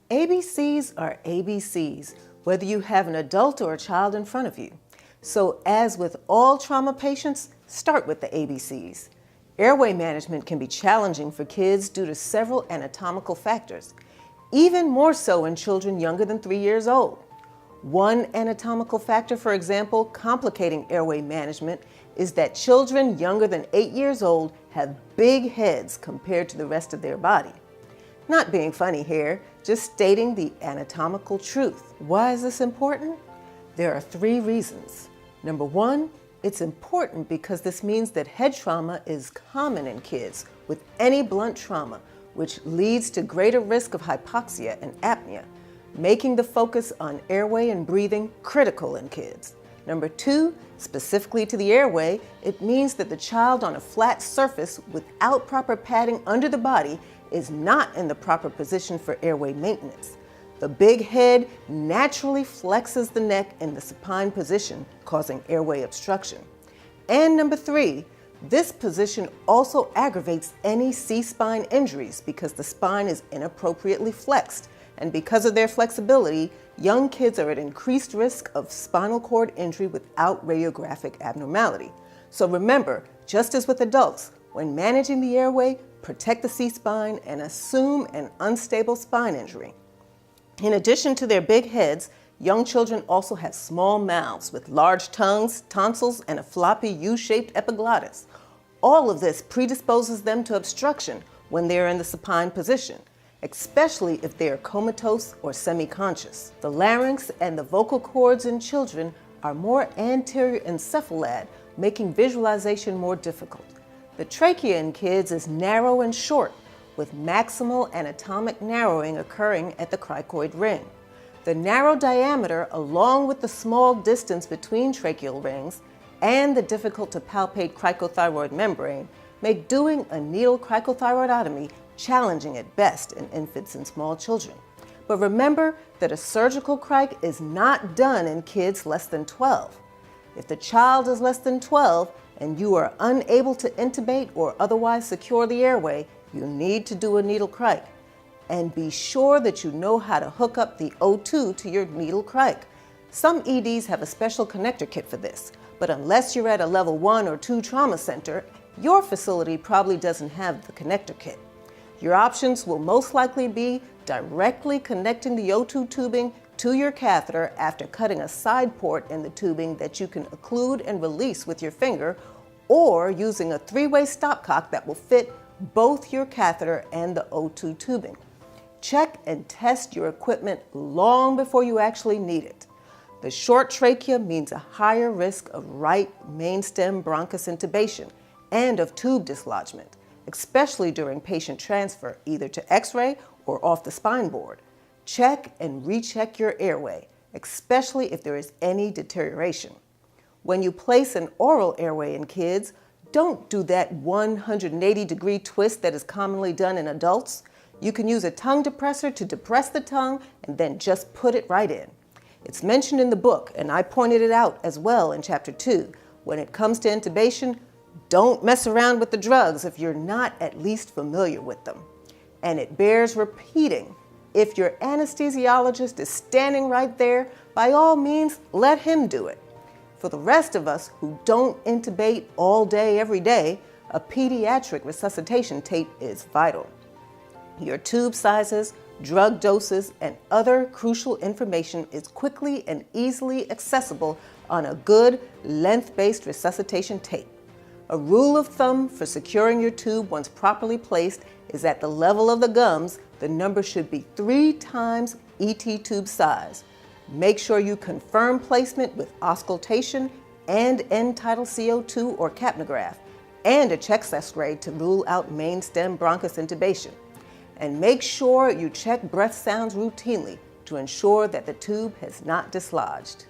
ABCs are ABCs, whether you have an adult or a child in front of you. So as with all trauma patients, start with the ABCs. Airway management can be challenging for kids due to several anatomical factors, even more so in children younger than 3 years old. One anatomical factor, for example, complicating airway management is that children younger than 8 years old have big heads compared to the rest of their body. Not being funny here, just stating the anatomical truth. Why is this important? There are 3 reasons. Number 1, it's important because this means that head trauma is common in kids with any blunt trauma, which leads to greater risk of hypoxia and apnea, making the focus on airway and breathing critical in kids. Number 2, specifically to the airway, it means that the child on a flat surface without proper padding under the body is not in the proper position for airway maintenance. The big head naturally flexes the neck in the supine position, causing airway obstruction. And number 3, this position also aggravates any C-spine injuries because the spine is inappropriately flexed. And because of their flexibility, young kids are at increased risk of spinal cord injury without radiographic abnormality. So remember, just as with adults, when managing the airway, protect the C-spine and assume an unstable spine injury. In addition to their big heads, young children also have small mouths with large tongues, tonsils, and a floppy U-shaped epiglottis. All of this predisposes them to obstruction when they're in the supine position, especially if they are comatose or semi-conscious. The larynx and the vocal cords in children are more anterior encephalad, making visualization more difficult. The trachea in kids is narrow and short, with maximal anatomic narrowing occurring at the cricoid ring. The narrow diameter, along with the small distance between tracheal rings and the difficult to palpate cricothyroid membrane, make doing a needle cricothyrotomy challenging at best in infants and small children. But remember that a surgical cric is not done in kids less than 12. If the child is less than 12 and you are unable to intubate or otherwise secure the airway, you need to do a needle cric. And be sure that you know how to hook up the O2 to your needle cric. Some EDs have a special connector kit for this, but unless you're at a level 1 or 2 trauma center, your facility probably doesn't have the connector kit. Your options will most likely be directly connecting the O2 tubing to your catheter after cutting a side port in the tubing that you can occlude and release with your finger, or using a 3-way stopcock that will fit both your catheter and the O2 tubing. Check and test your equipment long before you actually need it. The short trachea means a higher risk of right mainstem bronchus intubation and of tube dislodgement, especially during patient transfer either to X-ray or off the spine board. Check and recheck your airway, especially if there is any deterioration. When you place an oral airway in kids, don't do that 180-degree twist that is commonly done in adults. You can use a tongue depressor to depress the tongue and then just put it right in. It's mentioned in the book, and I pointed it out as well in Chapter 2. When it comes to intubation, don't mess around with the drugs if you're not at least familiar with them. And it bears repeating, if your anesthesiologist is standing right there, by all means, let him do it. For the rest of us who don't intubate all day, every day, a pediatric resuscitation tape is vital. Your tube sizes, drug doses, and other crucial information is quickly and easily accessible on a good length-based resuscitation tape. A rule of thumb for securing your tube once properly placed is at the level of the gums, the number should be 3 times ET tube size. Make sure you confirm placement with auscultation and end-tidal CO2 or capnograph, and a chest X-ray to rule out mainstem bronchus intubation. And make sure you check breath sounds routinely to ensure that the tube has not dislodged.